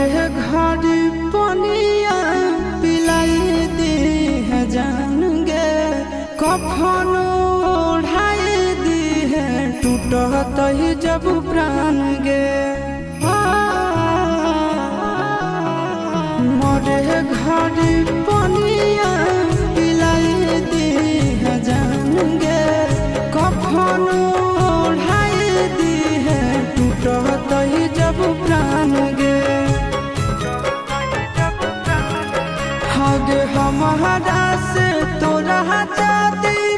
मोरे घर पनिया पिलाई दी है जान गे, कफन ओढ़ाई दी है टूटत ही जब प्राण गे। मोरे घर पनिया पिलाई दी है जान गे, कफन ओढ़ाई दी है टूटत ही जब प्राण गे। हगे हमारा से तोरा जाती